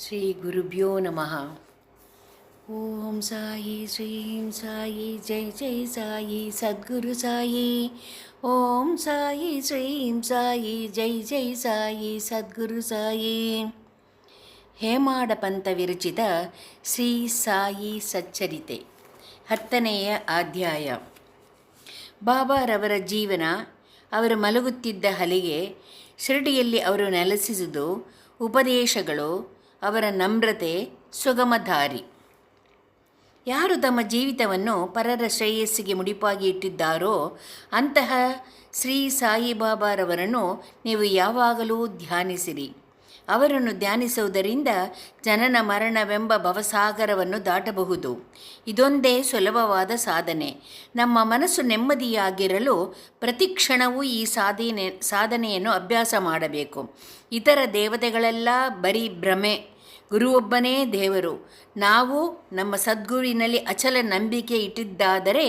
ಶ್ರೀ ಗುರುಭ್ಯೋ ನಮಃ. ಓಂ ಸಾಯಿ ಶ್ರೀಂ ಸಾಯಿ ಜೈ ಜೈ ಸಾಯಿ ಸದ್ಗುರು ಸಾಯಿ. ಓಂ ಸಾಯಿ ಶ್ರೀಂ ಸಾಯಿ ಜೈ ಜೈ ಸಾಯಿ ಸದ್ಗುರು ಸಾಯಿ. ಹೇಮಾಡ ಪಂಥ ವಿರಚಿತ ಶ್ರೀ ಸಾಯಿ ಸಚ್ಚರಿತೆ 10ನೆಯ ಅಧ್ಯಾಯ. ಬಾಬಾರವರ ಜೀವನ, ಅವರು ಮಲಗುತ್ತಿದ್ದ ಹಲಿಗೆ, ಶಿರಡಿಯಲ್ಲಿ ಅವರು ನೆಲೆಸಿದುದು, ಉಪದೇಶಗಳು, ಅವರ ನಮ್ರತೆ, ಸುಗಮಧಾರಿ. ಯಾರು ತಮ್ಮ ಜೀವಿತವನ್ನು ಪರರ ಶ್ರೇಯಸ್ಸಿಗೆ ಮುಡಿಪಾಗಿ ಇಟ್ಟಿದ್ದಾರೋ ಅಂತಹ ಶ್ರೀ ಸಾಯಿಬಾಬಾರವರನ್ನು ನೀವು ಯಾವಾಗಲೂ ಧ್ಯಾನಿಸಿರಿ. ಅವರನ್ನು ಧ್ಯಾನಿಸುವುದರಿಂದ ಜನನ ಮರಣವೆಂಬ ಭವಸಾಗರವನ್ನು ದಾಟಬಹುದು. ಇದೊಂದೇ ಸುಲಭವಾದ ಸಾಧನೆ. ನಮ್ಮ ಮನಸ್ಸು ನೆಮ್ಮದಿಯಾಗಿರಲು ಪ್ರತಿ ಕ್ಷಣವೂ ಈ ಸಾಧನೆಯನ್ನು ಅಭ್ಯಾಸ ಮಾಡಬೇಕು. ಇತರ ದೇವತೆಗಳೆಲ್ಲ ಬರೀ ಭ್ರಮೆ. ಗುರುವೊಬ್ಬನೇ ದೇವರು. ನಾವು ನಮ್ಮ ಸದ್ಗುರುವಿನಲ್ಲಿ ಅಚಲ ನಂಬಿಕೆ ಇಟ್ಟಿದ್ದಾದರೆ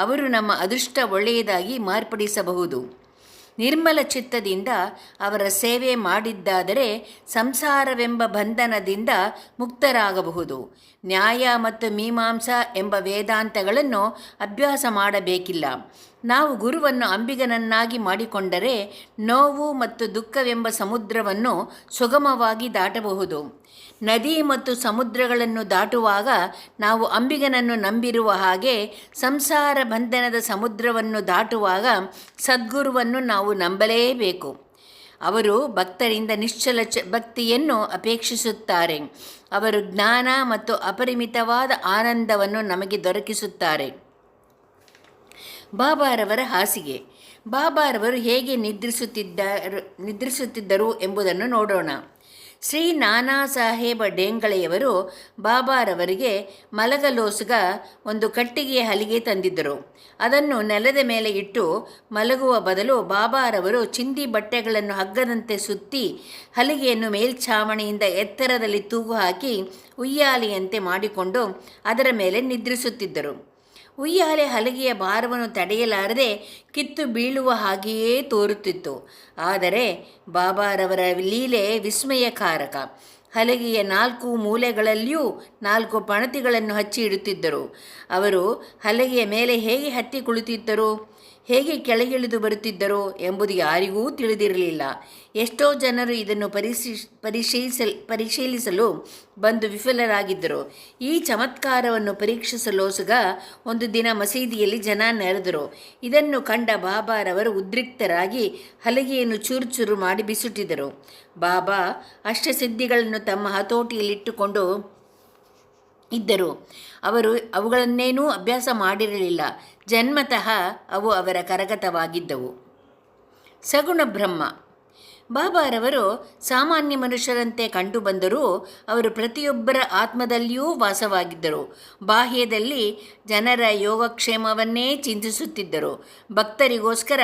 ಅವರು ನಮ್ಮ ಅದೃಷ್ಟ ಒಳ್ಳೆಯದಾಗಿ ಮಾರ್ಪಡಿಸಬಹುದು. ನಿರ್ಮಲ ಚಿತ್ತದಿಂದ ಅವರ ಸೇವೆ ಮಾಡಿದ್ದಾದರೆ ಸಂಸಾರವೆಂಬ ಬಂಧನದಿಂದ ಮುಕ್ತರಾಗಬಹುದು. ನ್ಯಾಯ ಮತ್ತು ಮೀಮಾಂಸಾ ಎಂಬ ವೇದಾಂತಗಳನ್ನು ಅಭ್ಯಾಸ ಮಾಡಬೇಕಿಲ್ಲ. ನಾವು ಗುರುವನ್ನು ಅಂಬಿಗನನ್ನಾಗಿ ಮಾಡಿಕೊಂಡರೆ ನೋವು ಮತ್ತು ದುಃಖವೆಂಬ ಸಮುದ್ರವನ್ನು ಸುಗಮವಾಗಿ ದಾಟಬಹುದು. ನದಿ ಮತ್ತು ಸಮುದ್ರಗಳನ್ನು ದಾಟುವಾಗ ನಾವು ಅಂಬಿಗನನ್ನು ನಂಬಿರುವ ಹಾಗೆ ಸಂಸಾರ ಬಂಧನದ ಸಮುದ್ರವನ್ನು ದಾಟುವಾಗ ಸದ್ಗುರುವನ್ನು ನಾವು ನಂಬಲೇಬೇಕು. ಅವರು ಭಕ್ತರಿಂದ ನಿಶ್ಚಲ ಭಕ್ತಿಯನ್ನು ಅಪೇಕ್ಷಿಸುತ್ತಾರೆ. ಅವರು ಜ್ಞಾನ ಮತ್ತು ಅಪರಿಮಿತವಾದ ಆನಂದವನ್ನು ನಮಗೆ ದೊರಕಿಸುತ್ತಾರೆ. ಬಾಬಾರವರ ಹಾಸಿಗೆ. ಬಾಬಾರವರು ಹೇಗೆ ನಿದ್ರಿಸುತ್ತಿದ್ದರು ಎಂಬುದನ್ನು ನೋಡೋಣ. ಶ್ರೀ ನಾನಾ ಸಾಹೇಬ ಢೇಂಗಳೆಯವರು ಬಾಬಾರವರಿಗೆ ಮಲಗಲೋಸುಗ ಒಂದು ಕಟ್ಟಿಗೆಯ ಹಲಿಗೆ ತಂದಿದ್ದರು. ಅದನ್ನು ನೆಲದ ಮೇಲೆ ಇಟ್ಟು ಮಲಗುವ ಬದಲು ಬಾಬಾರವರು ಚಿಂದಿ ಬಟ್ಟೆಗಳನ್ನು ಹಗ್ಗದಂತೆ ಸುತ್ತಿ ಹಲಿಗೆಯನ್ನು ಮೇಲ್ಛಾವಣಿಯಿಂದ ಎತ್ತರದಲ್ಲಿ ತೂಗು ಹಾಕಿ ಉಯ್ಯಾಲೆಯಂತೆ ಮಾಡಿಕೊಂಡು ಅದರ ಮೇಲೆ ನಿದ್ರಿಸುತ್ತಿದ್ದರು. ಉಯ್ಯಾಲೆ ಹಲಗೆಯ ಭಾರವನ್ನು ತಡೆಯಲಾರದೆ ಕಿತ್ತು ಬೀಳುವ ಹಾಗೆಯೇ ತೋರುತ್ತಿತ್ತು. ಆದರೆ ಬಾಬಾರವರ ಲೀಲೆ ವಿಸ್ಮಯಕಾರಕ. ಹಲಗೆಯ 4 ಮೂಲೆಗಳಲ್ಲಿಯೂ 4 ಪಣತಿಗಳನ್ನು ಹಚ್ಚಿ ಇಡುತ್ತಿದ್ದರು. ಅವರು ಹಲಗೆಯ ಮೇಲೆ ಹೇಗೆ ಹತ್ತಿ ಕುಳಿತಿದ್ದರು, ಹೇಗೆ ಕೆಳಗಿಳಿದು ಬರುತ್ತಿದ್ದರು ಎಂಬುದು ಯಾರಿಗೂ ತಿಳಿದಿರಲಿಲ್ಲ. ಎಷ್ಟೋ ಜನರು ಇದನ್ನು ಪರಿಶೀಲಿಸಲು ಬಂದು ವಿಫಲರಾಗಿದ್ದರು. ಈ ಚಮತ್ಕಾರವನ್ನು ಪರೀಕ್ಷಿಸಲೋಸುಗ ಒಂದು ದಿನ ಮಸೀದಿಯಲ್ಲಿ ಜನ ನೆರೆದರು. ಇದನ್ನು ಕಂಡ ಬಾಬಾರವರು ಉದ್ರಿಕ್ತರಾಗಿ ಹಲಗೆಯನ್ನು ಚೂರು ಮಾಡಿ ಬಿಸುಟಿದರು. ಬಾಬಾ ಅಷ್ಟಸಿದ್ಧಿಗಳನ್ನು ತಮ್ಮ ಹತೋಟಿಯಲ್ಲಿಟ್ಟುಕೊಂಡು ಇದ್ದರು. ಅವರು ಅವುಗಳನ್ನೇನೂ ಅಭ್ಯಾಸ ಮಾಡಿರಲಿಲ್ಲ. ಜನ್ಮತಃ ಅವು ಅವರ ಕರಗತವಾಗಿದ್ದವು. ಸಗುಣ ಬ್ರಹ್ಮ. ಬಾಬಾರವರು ಸಾಮಾನ್ಯ ಮನುಷ್ಯರಂತೆ ಕಂಡುಬಂದರೂ ಅವರು ಪ್ರತಿಯೊಬ್ಬರ ಆತ್ಮದಲ್ಲಿಯೂ ವಾಸವಾಗಿದ್ದರು. ಬಾಹ್ಯದಲ್ಲಿ ಜನರ ಯೋಗಕ್ಷೇಮವನ್ನೇ ಚಿಂತಿಸುತ್ತಿದ್ದರು. ಭಕ್ತರಿಗೋಸ್ಕರ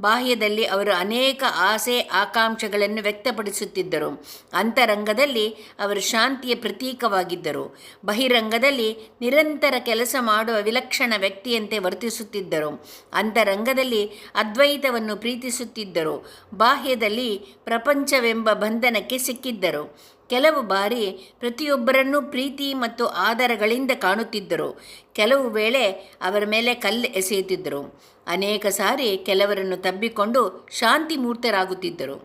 ಬಾಹ್ಯದಲ್ಲಿ ಅವರು ಅನೇಕ ಆಸೆ ಆಕಾಂಕ್ಷೆಗಳನ್ನು ವ್ಯಕ್ತಪಡಿಸುತ್ತಿದ್ದರು. ಅಂತರಂಗದಲ್ಲಿ ಅವರು ಶಾಂತಿಯ ಪ್ರತೀಕವಾಗಿದ್ದರು. ಬಹಿರಂಗದಲ್ಲಿ ನಿರಂತರ ಕೆಲಸ ಮಾಡುವ ವಿಲಕ್ಷಣ ವ್ಯಕ್ತಿಯಂತೆ ವರ್ತಿಸುತ್ತಿದ್ದರು. ಅಂತರಂಗದಲ್ಲಿ ಅದ್ವೈತವನ್ನು ಪ್ರೀತಿಸುತ್ತಿದ್ದರು. ಬಾಹ್ಯದಲ್ಲಿ ಪ್ರಪಂಚವೆಂಬ ಬಂಧನಕ್ಕೆ ಸಿಕ್ಕಿದ್ದರು. ಕೆಲವು ಬಾರಿ ಪ್ರತಿಯೊಬ್ಬರನ್ನೂ ಪ್ರೀತಿ ಮತ್ತು ಆದರಗಳಿಂದ ಕಾಣುತ್ತಿದ್ದರು. ಕೆಲವು ವೇಳೆ ಅವರ ಮೇಲೆ ಕಲ್ಲು ಎಸೆಯುತ್ತಿದ್ದರು. ಅನೇಕ ಸಾರಿ ಕೆಲವರನ್ನು ತಬ್ಬಿಕೊಂಡು ಶಾಂತಿಮೂರ್ತರಾಗುತ್ತಿದ್ದರು.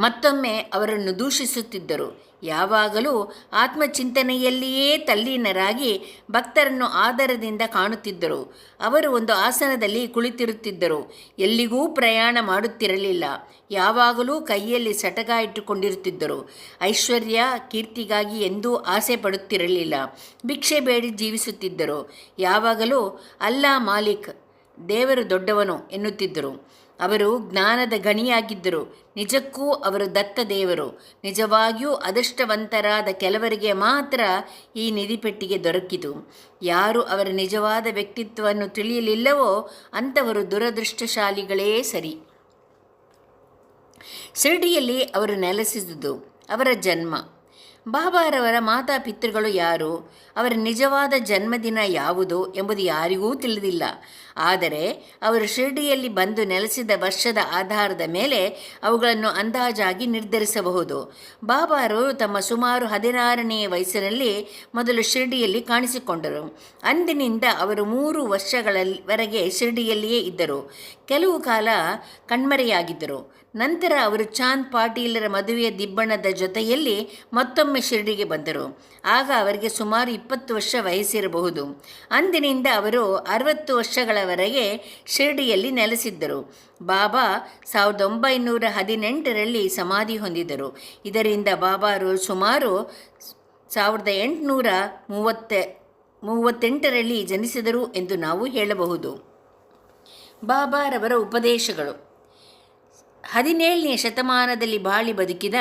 ಮತ್ತೊಮ್ಮೆ ಅವರನ್ನು ದೂಷಿಸುತ್ತಿದ್ದರು. ಯಾವಾಗಲೂ ಆತ್ಮಚಿಂತನೆಯಲ್ಲಿಯೇ ತಲ್ಲೀನರಾಗಿ ಭಕ್ತರನ್ನು ಆದರದಿಂದ ಕಾಣುತ್ತಿದ್ದರು. ಅವರು ಒಂದು ಆಸನದಲ್ಲಿ ಕುಳಿತಿರುತ್ತಿದ್ದರು. ಎಲ್ಲಿಗೂ ಪ್ರಯಾಣ ಮಾಡುತ್ತಿರಲಿಲ್ಲ. ಯಾವಾಗಲೂ ಕೈಯಲ್ಲಿ ಸಟಗ ಇಟ್ಟುಕೊಂಡಿರುತ್ತಿದ್ದರು. ಐಶ್ವರ್ಯ ಕೀರ್ತಿಗಾಗಿ ಎಂದೂ ಆಸೆ ಪಡುತ್ತಿರಲಿಲ್ಲ. ಭಿಕ್ಷೆ ಬೇಡಿ ಜೀವಿಸುತ್ತಿದ್ದರು. ಯಾವಾಗಲೂ ಅಲ್ಲಾ ಮಾಲಿಕ್, ದೇವರು ದೊಡ್ಡವನು ಎನ್ನುತ್ತಿದ್ದರು. ಅವರು ಜ್ಞಾನದ ಗಣಿಯಾಗಿದ್ದರು. ನಿಜಕ್ಕೂ ಅವರು ದತ್ತ ದೇವರು. ನಿಜವಾಗಿಯೂ ಅದೃಷ್ಟವಂತರಾದ ಕೆಲವರಿಗೆ ಮಾತ್ರ ಈ ನಿಧಿಪೆಟ್ಟಿಗೆ ದೊರಕಿತು. ಯಾರು ಅವರ ನಿಜವಾದ ವ್ಯಕ್ತಿತ್ವವನ್ನು ತಿಳಿಯಲಿಲ್ಲವೋ ಅಂಥವರು ದುರದೃಷ್ಟಶಾಲಿಗಳೇ ಸರಿ. ಶಿರಡಿಯಲ್ಲಿ ಅವರು ನೆಲೆಸಿದುದು ಅವರ ಜನ್ಮ. ಬಾಬಾರವರ ಮಾತಾಪಿತೃಗಳು ಯಾರು, ಅವರ ನಿಜವಾದ ಜನ್ಮದಿನ ಯಾವುದು ಎಂಬುದು ಯಾರಿಗೂ ತಿಳಿದಿಲ್ಲ. ಆದರೆ ಅವರು ಶಿರ್ಡಿಯಲ್ಲಿ ಬಂದು ನೆಲೆಸಿದ ವರ್ಷದ ಆಧಾರದ ಮೇಲೆ ಅವುಗಳನ್ನು ಅಂದಾಜಾಗಿ ನಿರ್ಧರಿಸಬಹುದು. ಬಾಬಾರವರು ತಮ್ಮ ಸುಮಾರು 16ನೇ ವಯಸ್ಸಿನಲ್ಲಿ ಮೊದಲು ಶಿರ್ಡಿಯಲ್ಲಿ ಕಾಣಿಸಿಕೊಂಡರು. ಅಂದಿನಿಂದ ಅವರು 3 ವರ್ಷಗಳವರೆಗೆ ಶಿರ್ಡಿಯಲ್ಲಿಯೇ ಇದ್ದರು. ಕೆಲವು ಕಾಲ ಕಣ್ಮರೆಯಾಗಿದ್ದರು. ನಂತರ ಅವರು ಚಾಂದ್ ಪಾಟೀಲರ ಮದುವೆಯ ದಿಬ್ಬಣದ ಜೊತೆಯಲ್ಲಿ ಮತ್ತೊಮ್ಮೆ ಶಿರ್ಡಿಗೆ ಬಂದರು. ಆಗ ಅವರಿಗೆ ಸುಮಾರು 20 ವರ್ಷ ವಯಸ್ಸಿರಬಹುದು. ಅಂದಿನಿಂದ ಅವರು 60 ವರ್ಷಗಳವರೆಗೆ ಶಿರ್ಡಿಯಲ್ಲಿ ನೆಲೆಸಿದ್ದರು. ಬಾಬಾ 1918ರಲ್ಲಿ ಸಮಾಧಿ ಹೊಂದಿದರು. ಇದರಿಂದ ಬಾಬಾರು ಸುಮಾರು 1838ರಲ್ಲಿ ಜನಿಸಿದರು ಎಂದು ನಾವು ಹೇಳಬಹುದು. ಬಾಬಾರವರ ಉಪದೇಶಗಳು. 17ನೇ ಶತಮಾನದಲ್ಲಿ ಬಾಳಿ ಬದುಕಿದ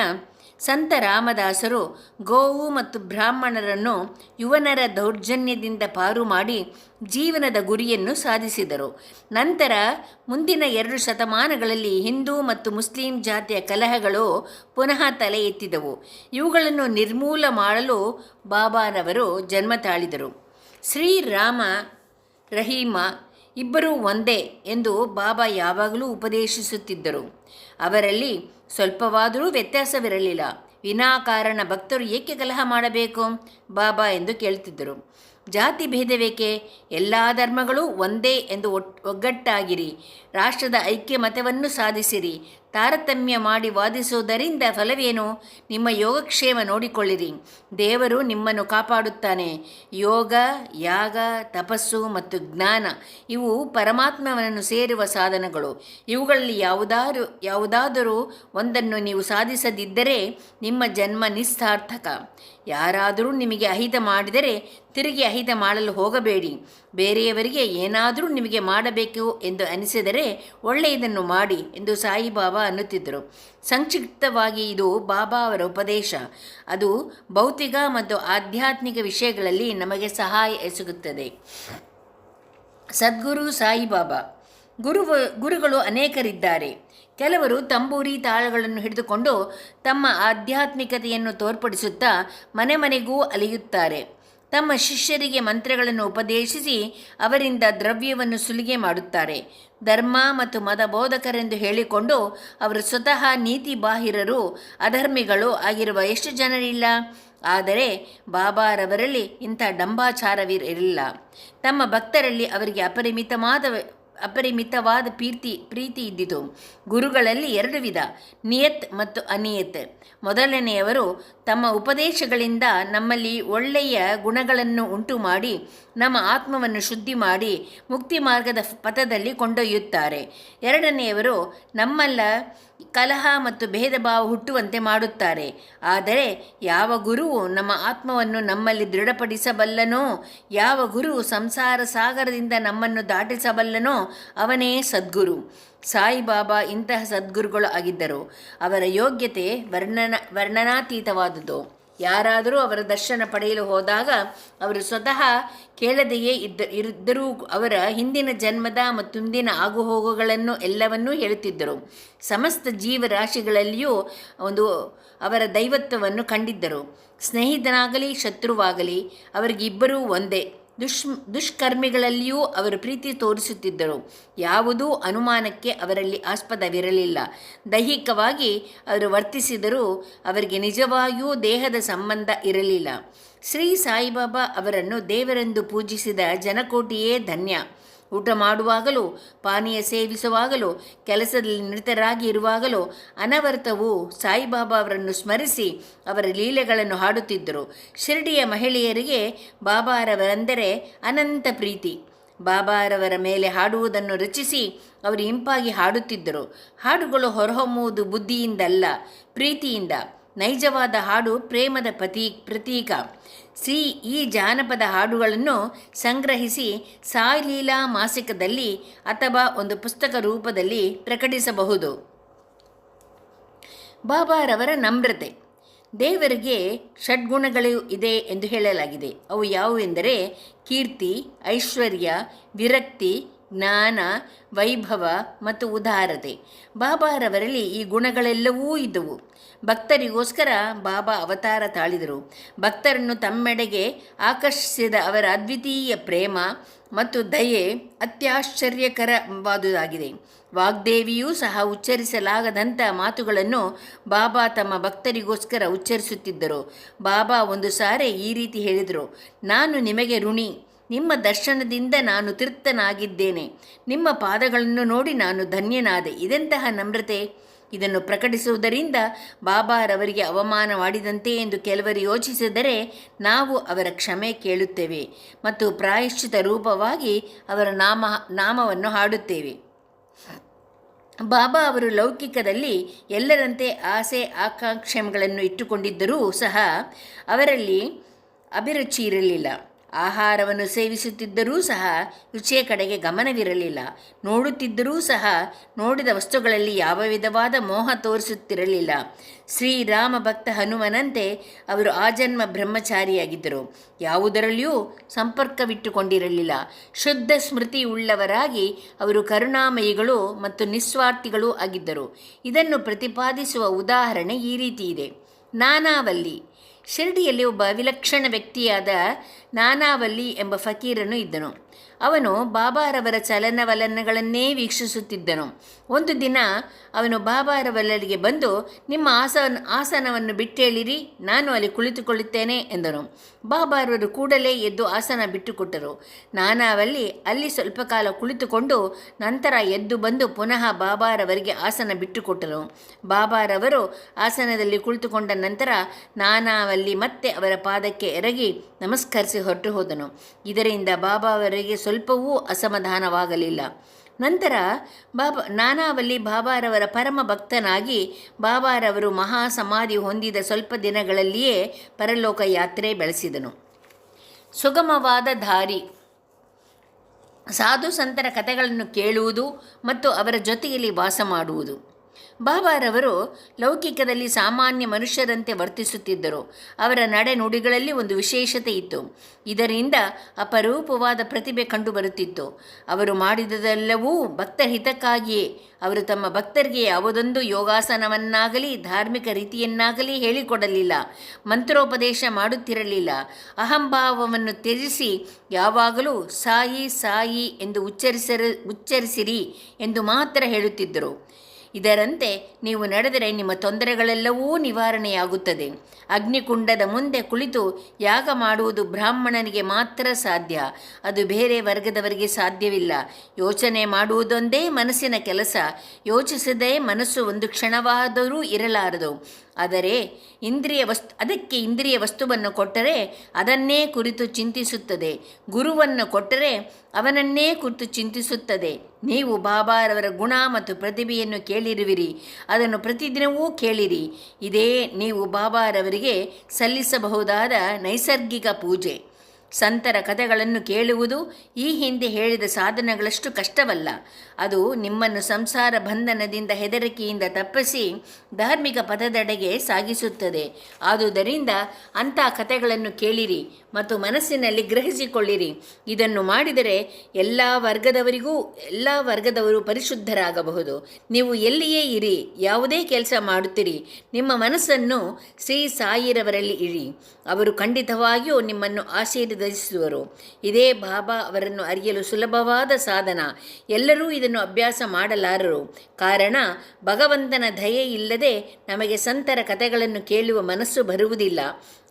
ಸಂತ ರಾಮದಾಸರು ಗೋವು ಮತ್ತು ಬ್ರಾಹ್ಮಣರನ್ನು ಯುವನರ ದೌರ್ಜನ್ಯದಿಂದ ಪಾರು ಮಾಡಿ ಜೀವನದ ಗುರಿಯನ್ನು ಸಾಧಿಸಿದರು. ನಂತರ ಮುಂದಿನ 2 ಶತಮಾನಗಳಲ್ಲಿ ಹಿಂದೂ ಮತ್ತು ಮುಸ್ಲಿಂ ಜಾತಿಯ ಕಲಹಗಳು ಪುನಃ ತಲೆ ಎತ್ತಿದವು. ಇವುಗಳನ್ನು ನಿರ್ಮೂಲ ಮಾಡಲು ಬಾಬಾರವರು ಜನ್ಮ ತಾಳಿದರು. ಶ್ರೀರಾಮ ರಹೀಮ ಇಬ್ಬರೂ ಒಂದೇ ಎಂದು ಬಾಬಾ ಯಾವಾಗಲೂ ಉಪದೇಶಿಸುತ್ತಿದ್ದರು. ಅವರಲ್ಲಿ ಸ್ವಲ್ಪವಾದರೂ ವ್ಯತ್ಯಾಸವಿರಲಿಲ್ಲ. ವಿನಾಕಾರಣ ಭಕ್ತರು ಏಕೆ ಕಲಹ ಮಾಡಬೇಕು ಬಾಬಾ ಎಂದು ಕೇಳುತ್ತಿದ್ದರು. ಜಾತಿ ಭೇದವೇಕೆ? ಎಲ್ಲ ಧರ್ಮಗಳೂ ಒಂದೇ ಎಂದು ಒಗ್ಗಟ್ಟಾಗಿರಿ. ರಾಷ್ಟ್ರದ ಐಕ್ಯಮತವನ್ನು ಸಾಧಿಸಿರಿ. ತಾರತಮ್ಯ ಮಾಡಿ ವಾದಿಸುವುದರಿಂದ ಫಲವೇನು? ನಿಮ್ಮ ಯೋಗಕ್ಷೇಮ ನೋಡಿಕೊಳ್ಳಿರಿ. ದೇವರು ನಿಮ್ಮನ್ನು ಕಾಪಾಡುತ್ತಾನೆ. ಯೋಗ, ಯಾಗ, ತಪಸ್ಸು ಮತ್ತು ಜ್ಞಾನ ಇವು ಪರಮಾತ್ಮನನ್ನು ಸೇರುವ ಸಾಧನಗಳು. ಇವುಗಳಲ್ಲಿ ಯಾವುದಾದರೂ ಒಂದನ್ನು ನೀವು ಸಾಧಿಸದಿದ್ದರೆ ನಿಮ್ಮ ಜನ್ಮ ನಿಸ್ಸಾರ್ಥಕ. ಯಾರಾದರೂ ನಿಮಗೆ ಅಹಿತ ಮಾಡಿದರೆ ತಿರುಗಿ ಅಹಿತ ಮಾಡಲು ಹೋಗಬೇಡಿ. ಬೇರೆಯವರಿಗೆ ಏನಾದರೂ ನಿಮಗೆ ಮಾಡಬೇಕು ಎಂದು ಅನಿಸಿದರೆ ಒಳ್ಳೆಯದನ್ನು ಮಾಡಿ ಎಂದು ಸಾಯಿಬಾಬಾ ಅನ್ನುತ್ತಿದ್ದರು. ಸಂಕ್ಷಿಪ್ತವಾಗಿ ಇದು ಬಾಬಾ ಅವರ ಉಪದೇಶ. ಅದು ಭೌತಿಕ ಮತ್ತು ಆಧ್ಯಾತ್ಮಿಕ ವಿಷಯಗಳಲ್ಲಿ ನಮಗೆ ಸಹಾಯ ಎಸಗುತ್ತದೆ. ಸದ್ಗುರು ಸಾಯಿಬಾಬಾ. ಗುರುಗಳು ಅನೇಕರಿದ್ದಾರೆ. ಕೆಲವರು ತಂಬೂರಿ ತಾಳಗಳನ್ನು ಹಿಡಿದುಕೊಂಡು ತಮ್ಮ ಆಧ್ಯಾತ್ಮಿಕತೆಯನ್ನು ತೋರ್ಪಡಿಸುತ್ತಾ ಮನೆ ಮನೆಗೂ ಅಲೆಯುತ್ತಾರೆ. ತಮ್ಮ ಶಿಷ್ಯರಿಗೆ ಮಂತ್ರಗಳನ್ನು ಉಪದೇಶಿಸಿ ಅವರಿಂದ ದ್ರವ್ಯವನ್ನು ಸುಲಿಗೆ ಮಾಡುತ್ತಾರೆ. ಧರ್ಮ ಮತ್ತು ಮತ ಬೋಧಕರೆಂದು ಹೇಳಿಕೊಂಡು ಅವರು ಸ್ವತಃ ನೀತಿ ಬಾಹಿರರು, ಅಧರ್ಮಿಗಳು ಆಗಿರುವ ಎಷ್ಟು ಜನರಿಲ್ಲ. ಆದರೆ ಬಾಬಾರವರಲ್ಲಿ ಇಂಥ ಡಂಬಾಚಾರವಿರಲಿಲ್ಲ. ತಮ್ಮ ಭಕ್ತರಲ್ಲಿ ಅವರಿಗೆ ಅಪರಿಮಿತವಾದ ಪ್ರೀತಿ ಇದ್ದಿತು. ಗುರುಗಳಲ್ಲಿ 2 ವಿಧ, ನಿಯತ್ ಮತ್ತು ಅನಿಯತ್. ಮೊದಲನೆಯವರು ತಮ್ಮ ಉಪದೇಶಗಳಿಂದ ನಮ್ಮಲ್ಲಿ ಒಳ್ಳೆಯ ಗುಣಗಳನ್ನು ಉಂಟು ಮಾಡಿ ನಮ್ಮ ಆತ್ಮವನ್ನು ಶುದ್ಧಿ ಮಾಡಿ ಮುಕ್ತಿ ಮಾರ್ಗದ ಪಥದಲ್ಲಿ ಕೊಂಡೊಯ್ಯುತ್ತಾರೆ. ಎರಡನೆಯವರು ನಮ್ಮಲ್ಲ ಕಲಹ ಮತ್ತು ಭೇದ ಭಾವ ಹುಟ್ಟುವಂತೆ ಮಾಡುತ್ತಾರೆ. ಆದರೆ ಯಾವ ಗುರುವು ನಮ್ಮ ಆತ್ಮವನ್ನು ನಮ್ಮಲ್ಲಿ ದೃಢಪಡಿಸಬಲ್ಲನೋ, ಯಾವ ಗುರುವು ಸಂಸಾರ ಸಾಗರದಿಂದ ನಮ್ಮನ್ನು ದಾಟಿಸಬಲ್ಲನೋ ಅವನೇ ಸದ್ಗುರು. ಸಾಯಿಬಾಬಾ ಇಂತಹ ಸದ್ಗುರುಗಳು ಆಗಿದ್ದರು. ಅವರ ಯೋಗ್ಯತೆ ವರ್ಣನಾತೀತವಾದುದು. ಯಾರಾದರೂ ಅವರ ದರ್ಶನ ಪಡೆಯಲು ಹೋದಾಗ ಅವರು ಸ್ವತಃ ಕೇಳದೆಯೇ ಇದ್ದರೂ ಅವರ ಹಿಂದಿನ ಜನ್ಮದ ಮತ್ತು ಮುಂದಿನ ಆಗುಹೋಗುಗಳನ್ನು ಎಲ್ಲವನ್ನೂ ಹೇಳುತ್ತಿದ್ದರು. ಸಮಸ್ತ ಜೀವರಾಶಿಗಳಲ್ಲಿಯೂ ಅವರ ದೈವತ್ವವನ್ನು ಕಂಡಿದ್ದರು. ಸ್ನೇಹಿತನಾಗಲಿ ಶತ್ರುವಾಗಲಿ ಅವರಿಗಿಬ್ಬರೂ ಒಂದೇ. ದುಷ್ಕರ್ಮಿಗಳಲ್ಲಿಯೂ ಅವರು ಪ್ರೀತಿ ತೋರಿಸುತ್ತಿದ್ದರು. ಯಾವುದೂ ಅನುಮಾನಕ್ಕೆ ಅವರಲ್ಲಿ ಆಸ್ಪದವಿರಲಿಲ್ಲ. ದೈಹಿಕವಾಗಿ ಅವರು ವರ್ತಿಸಿದರೂ ಅವರಿಗೆ ನಿಜವಾಗಿಯೂ ದೇಹದ ಸಂಬಂಧ ಇರಲಿಲ್ಲ. ಶ್ರೀ ಸಾಯಿಬಾಬಾ ಅವರನ್ನು ದೇವರೆಂದು ಪೂಜಿಸಿದ ಜನಕೋಟಿಯೇ ಧನ್ಯ. ಊಟ ಮಾಡುವಾಗಲೂ, ಪಾನೀಯ ಸೇವಿಸುವಾಗಲೂ, ಕೆಲಸದಲ್ಲಿ ನಿರತರಾಗಿ ಇರುವಾಗಲೂ ಅನವರ್ತವೂ ಸಾಯಿಬಾಬಾ ಅವರನ್ನು ಸ್ಮರಿಸಿ ಅವರ ಲೀಲೆಗಳನ್ನು ಹಾಡುತ್ತಿದ್ದರು. ಶಿರ್ಡಿಯ ಮಹಿಳೆಯರಿಗೆ ಬಾಬಾರವರೆಂದರೆ ಅನಂತ ಪ್ರೀತಿ. ಬಾಬಾರವರ ಮೇಲೆ ಹಾಡುವುದನ್ನು ರಚಿಸಿ ಅವರು ಇಂಪಾಗಿ ಹಾಡುತ್ತಿದ್ದರು. ಹಾಡುಗಳು ಹೊರಹೊಮ್ಮುವುದು ಬುದ್ಧಿಯಿಂದಲ್ಲ, ಪ್ರೀತಿಯಿಂದ. ನೈಜವಾದ ಹಾಡು ಪ್ರೇಮದ ಪ್ರತೀಕ. ಈ ಜಾನಪದ ಹಾಡುಗಳನ್ನು ಸಂಗ್ರಹಿಸಿ ಸಾಯಿಲೀಲಾ ಮಾಸಿಕದಲ್ಲಿ ಅಥವಾ ಒಂದು ಪುಸ್ತಕ ರೂಪದಲ್ಲಿ ಪ್ರಕಟಿಸಬಹುದು. ಬಾಬಾರವರ ನಮ್ರತೆ. ದೇವರಿಗೆ ಷಡ್ಗುಣಗಳು ಇದೆ ಎಂದು ಹೇಳಲಾಗಿದೆ. ಅವು ಯಾವುವೆಂದರೆ ಕೀರ್ತಿ, ಐಶ್ವರ್ಯ, ವಿರಕ್ತಿ, ಜ್ಞಾನ, ವೈಭವ ಮತ್ತು ಉದಾರತೆ. ಬಾಬಾರವರಲ್ಲಿ ಈ ಗುಣಗಳೆಲ್ಲವೂ ಇದ್ದವು. ಭಕ್ತರಿಗೋಸ್ಕರ ಬಾಬಾ ಅವತಾರ ತಾಳಿದರು. ಭಕ್ತರನ್ನು ತಮ್ಮೆಡೆಗೆ ಆಕರ್ಷಿಸಿದ ಅವರ ಅದ್ವಿತೀಯ ಪ್ರೇಮ ಮತ್ತು ದಯೆ ಅತ್ಯಾಶ್ಚರ್ಯಕರವಾದುದಾಗಿದೆ. ವಾಗ್ದೇವಿಯೂ ಸಹ ಉಚ್ಚರಿಸಲಾಗದಂಥ ಮಾತುಗಳನ್ನು ಬಾಬಾ ತಮ್ಮ ಭಕ್ತರಿಗೋಸ್ಕರ ಉಚ್ಚರಿಸುತ್ತಿದ್ದರು. ಬಾಬಾ ಒಂದು ಸಾರಿ ಈ ರೀತಿ ಹೇಳಿದರು: ನಾನು ನಿಮಗೆ ಋಣಿ. ನಿಮ್ಮ ದರ್ಶನದಿಂದ ನಾನು ತೃಪ್ತನಾಗಿದ್ದೇನೆ. ನಿಮ್ಮ ಪಾದಗಳನ್ನು ನೋಡಿ ನಾನು ಧನ್ಯನಾದೆ. ಇದೆಂತಹ ನಮ್ರತೆ! ಇದನ್ನು ಪ್ರಕಟಿಸುವುದರಿಂದ ಬಾಬಾರವರಿಗೆ ಅವಮಾನ ಮಾಡಿದಂತೆ ಎಂದು ಕೆಲವರು ಯೋಚಿಸಿದರೆ ನಾವು ಅವರ ಕ್ಷಮೆ ಕೇಳುತ್ತೇವೆ ಮತ್ತು ಪ್ರಾಯಶ್ಚಿತ ರೂಪವಾಗಿ ಅವರ ನಾಮವನ್ನು ಹಾಡುತ್ತೇವೆ. ಬಾಬಾ ಅವರು ಲೌಕಿಕದಲ್ಲಿ ಎಲ್ಲರಂತೆ ಆಸೆ ಆಕಾಂಕ್ಷೆಗಳನ್ನು ಇಟ್ಟುಕೊಂಡಿದ್ದರೂ ಸಹ ಅವರಲ್ಲಿ ಅಭಿರುಚಿ ಇರಲಿಲ್ಲ. ಆಹಾರವನ್ನು ಸೇವಿಸುತ್ತಿದ್ದರೂ ಸಹ ರುಚಿಯ ಕಡೆಗೆ ಗಮನವಿರಲಿಲ್ಲ. ನೋಡುತ್ತಿದ್ದರೂ ಸಹ ನೋಡಿದ ವಸ್ತುಗಳಲ್ಲಿ ಯಾವ ವಿಧವಾದ ಮೋಹ ತೋರಿಸುತ್ತಿರಲಿಲ್ಲ. ಶ್ರೀರಾಮ ಭಕ್ತ ಹನುಮನಂತೆ ಅವರು ಆಜನ್ಮ ಬ್ರಹ್ಮಚಾರಿಯಾಗಿದ್ದರು. ಯಾವುದರಲ್ಲಿಯೂ ಸಂಪರ್ಕವಿಟ್ಟುಕೊಂಡಿರಲಿಲ್ಲ. ಶುದ್ಧ ಸ್ಮೃತಿ ಉಳ್ಳವರಾಗಿ ಅವರು ಕರುಣಾಮಯಿಗಳು ಮತ್ತು ನಿಸ್ವಾರ್ಥಿಗಳೂ ಆಗಿದ್ದರು. ಇದನ್ನು ಪ್ರತಿಪಾದಿಸುವ ಉದಾಹರಣೆ ಈ ರೀತಿ ಇದೆ. ನಾನಾವಲ್ಲಿ. ಶಿರ್ಡಿಯಲ್ಲಿ ಒಬ್ಬ ವಿಲಕ್ಷಣ ವ್ಯಕ್ತಿಯಾದ ನಾನಾವಲ್ಲಿ ಎಂಬ ಫಕೀರನು ಇದ್ದನು. ಅವನು ಬಾಬಾರವರ ಚಲನವಲನಗಳನ್ನೇ ವೀಕ್ಷಿಸುತ್ತಿದ್ದನು. ಒಂದು ದಿನ ಅವನು ಬಾಬಾರವರಿಗೆ ಬಂದು, ನಿಮ್ಮ ಆಸನವನ್ನು ಬಿಟ್ಟೇಳಿರಿ, ನಾನು ಅಲ್ಲಿ ಕುಳಿತುಕೊಳ್ಳುತ್ತೇನೆ ಎಂದನು. ಬಾಬಾರವರು ಕೂಡಲೇ ಎದ್ದು ಆಸನ ಬಿಟ್ಟುಕೊಟ್ಟರು. ನಾನಾವಲ್ಲಿ ಅಲ್ಲಿ ಸ್ವಲ್ಪ ಕಾಲ ಕುಳಿತುಕೊಂಡು ನಂತರ ಎದ್ದು ಬಂದು ಪುನಃ ಬಾಬಾರವರಿಗೆ ಆಸನ ಬಿಟ್ಟುಕೊಟ್ಟರು. ಬಾಬಾರವರು ಆಸನದಲ್ಲಿ ಕುಳಿತುಕೊಂಡ ನಂತರ ನಾನಾವಲ್ಲಿ ಮತ್ತೆ ಅವರ ಪಾದಕ್ಕೆ ಎರಗಿ ನಮಸ್ಕರಿಸಿ ಹೊರಟು ಹೋದನು. ಇದರಿಂದ ಬಾಬಾರವರಿಗೆ ಸ್ವಲ್ಪವೂ ಅಸಮಾಧಾನವಾಗಲಿಲ್ಲ. ನಂತರ ನಾನಾವಲ್ಲಿ ಬಾಬಾರವರ ಪರಮ ಭಕ್ತನಾಗಿ ಬಾಬಾರವರು ಮಹಾ ಸಮಾಧಿ ಹೊಂದಿದ ಸ್ವಲ್ಪ ದಿನಗಳಲ್ಲಿಯೇ ಪರಲೋಕ ಯಾತ್ರೆ ಬೆಳೆಸಿದನು. ಸುಗಮವಾದ ದಾರಿ. ಸಾಧು ಸಂತರ ಕಥೆಗಳನ್ನು ಕೇಳುವುದು ಮತ್ತು ಅವರ ಜೊತೆಯಲ್ಲಿ ವಾಸ ಮಾಡುವುದು. ಬಾಬಾರವರು ಲೌಕಿಕದಲ್ಲಿ ಸಾಮಾನ್ಯ ಮನುಷ್ಯರಂತೆ ವರ್ತಿಸುತ್ತಿದ್ದರು. ಅವರ ನಡೆನುಡಿಗಳಲ್ಲಿ ಒಂದು ವಿಶೇಷತೆ ಇತ್ತು. ಇದರಿಂದ ಅಪರೂಪವಾದ ಪ್ರತಿಭೆ ಕಂಡುಬರುತ್ತಿತ್ತು. ಅವರು ಮಾಡಿದೆಲ್ಲವೂ ಭಕ್ತರ ಹಿತಕ್ಕಾಗಿಯೇ. ಅವರು ತಮ್ಮ ಭಕ್ತರಿಗೆ ಯಾವುದೊಂದು ಯೋಗಾಸನವನ್ನಾಗಲಿ ಧಾರ್ಮಿಕ ರೀತಿಯನ್ನಾಗಲಿ ಹೇಳಿಕೊಡಲಿಲ್ಲ. ಮಂತ್ರೋಪದೇಶ ಮಾಡುತ್ತಿರಲಿಲ್ಲ. ಅಹಂಭಾವವನ್ನು ತ್ಯಜಿಸಿ ಯಾವಾಗಲೂ ಸಾಯಿ ಸಾಯಿ ಎಂದು ಉಚ್ಚರಿಸಿರಿ ಎಂದು ಮಾತ್ರ ಹೇಳುತ್ತಿದ್ದರು. ಇದರಂತೆ ನೀವು ನಡೆದರೆ ನಿಮ್ಮ ತೊಂದರೆಗಳೆಲ್ಲವೂ ನಿವಾರಣೆಯಾಗುತ್ತದೆ. ಅಗ್ನಿಕುಂಡದ ಮುಂದೆ ಕುಳಿತು ಯಾಗ ಮಾಡುವುದು ಬ್ರಾಹ್ಮಣನಿಗೆ ಮಾತ್ರ ಸಾಧ್ಯ. ಅದು ಬೇರೆ ವರ್ಗದವರಿಗೆ ಸಾಧ್ಯವಿಲ್ಲ. ಯೋಚನೆ ಮಾಡುವುದೊಂದೇ ಮನಸ್ಸಿನ ಕೆಲಸ. ಯೋಚಿಸದೆ ಮನಸ್ಸು ಒಂದು ಕ್ಷಣವಾದರೂ ಇರಲಾರದು. ಆದರೆ ಅದಕ್ಕೆ ಇಂದ್ರಿಯ ವಸ್ತುವನ್ನು ಕೊಟ್ಟರೆ ಅದನ್ನೇ ಕುರಿತು ಚಿಂತಿಸುತ್ತದೆ. ಗುರುವನ್ನು ಕೊಟ್ಟರೆ ಅವನನ್ನೇ ಕುರಿತು ಚಿಂತಿಸುತ್ತದೆ. ನೀವು ಬಾಬಾರವರ ಗುಣ ಮತ್ತು ಪ್ರತಿಭೆಯನ್ನು ಕೇಳಿರುವಿರಿ. ಅದನ್ನು ಪ್ರತಿದಿನವೂ ಕೇಳಿರಿ. ಇದೇ ನೀವು ಬಾಬಾರವರಿಗೆ ಸಲ್ಲಿಸಬಹುದಾದ ನೈಸರ್ಗಿಕ ಪೂಜೆ. ಸಂತರ ಕಥೆಗಳನ್ನು ಕೇಳುವುದು ಈ ಹಿಂದೆ ಹೇಳಿದ ಸಾಧನಗಳಷ್ಟು ಕಷ್ಟವಲ್ಲ. ಅದು ನಿಮ್ಮನ್ನು ಸಂಸಾರ ಬಂಧನದಿಂದ ಹೆದರಿಕೆಯಿಂದ ತಪ್ಪಿಸಿ ಧಾರ್ಮಿಕ ಪಥದೆಡೆಗೆ ಸಾಗಿಸುತ್ತದೆ. ಆದುದರಿಂದ ಅಂಥ ಕಥೆಗಳನ್ನು ಕೇಳಿರಿ ಮತ್ತು ಮನಸ್ಸಿನಲ್ಲಿ ಗ್ರಹಿಸಿಕೊಳ್ಳಿರಿ. ಇದನ್ನು ಮಾಡಿದರೆ ಎಲ್ಲ ವರ್ಗದವರು ಪರಿಶುದ್ಧರಾಗಬಹುದು. ನೀವು ಎಲ್ಲಿಯೇ ಇರಿ, ಯಾವುದೇ ಕೆಲಸ ಮಾಡುತ್ತೀರಿ, ನಿಮ್ಮ ಮನಸ್ಸನ್ನು ಶ್ರೀ ಸಾಯಿರವರಲ್ಲಿ ಇಡಿ. ಅವರು ಖಂಡಿತವಾಗಿಯೂ ನಿಮ್ಮನ್ನು ಆಶೀರ್ವದಿಸುವರು. ಇದೇ ಬಾಬಾ ಅವರನ್ನು ಅರಿಯಲು ಸುಲಭವಾದ ಸಾಧನ. ಎಲ್ಲರೂ ಇದನ್ನು ಅಭ್ಯಾಸ ಮಾಡಲಾರರು. ಕಾರಣ ಭಗವಂತನ ದಯೆ ಇಲ್ಲದೆ ನಮಗೆ ಸಂತರ ಕಥೆಗಳನ್ನು ಕೇಳುವ ಮನಸ್ಸು ಬರುವುದಿಲ್ಲ.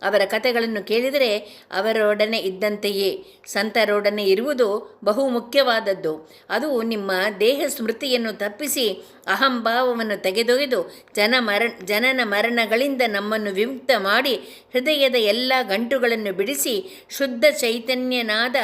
ಅವರ ಕಥೆಗಳನ್ನು ಕೇಳಿದರೆ ಅವರೊಡನೆ ಇದ್ದಂತೆಯೇ. ಸಂತರೊಡನೆ ಇರುವುದು ಬಹು ಮುಖ್ಯವಾದದ್ದು. ಅದು ನಿಮ್ಮ ದೇಹ ಸ್ಮೃತಿಯನ್ನು ತಪ್ಪಿಸಿ ಅಹಂಭಾವವನ್ನು ತೆಗೆದೊಗೆದು ಜನನ ಮರಣಗಳಿಂದ ನಮ್ಮನ್ನು ವಿಮುಕ್ತ ಮಾಡಿ ಹೃದಯದ ಎಲ್ಲ ಗಂಟುಗಳನ್ನು ಬಿಡಿಸಿ ಶುದ್ಧ ಚೈತನ್ಯನಾದ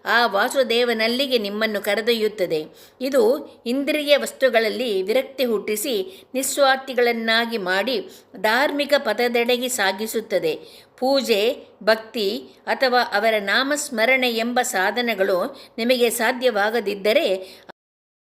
ಆ ವಾಸುದೇವನಲ್ಲಿಗೆ ನಿಮ್ಮನ್ನು ಕರೆದೊಯ್ಯುತ್ತದೆ. ಇದು ಇಂದ್ರಿಯ ವಸ್ತುಗಳಲ್ಲಿ ವಿರಕ್ತಿ ಹುಟ್ಟಿಸಿ ನಿಸ್ವಾರ್ಥಿಗಳನ್ನಾಗಿ ಮಾಡಿ ಧಾರ್ಮಿಕ ಪಥದೆಡೆಗೆ ಸಾಗಿಸುತ್ತದೆ. ಪೂಜೆ, ಭಕ್ತಿ ಅಥವಾ ಅವರ ನಾಮಸ್ಮರಣೆ ಎಂಬ ಸಾಧನಗಳು ನಿಮಗೆ ಸಾಧ್ಯವಾಗದಿದ್ದರೆ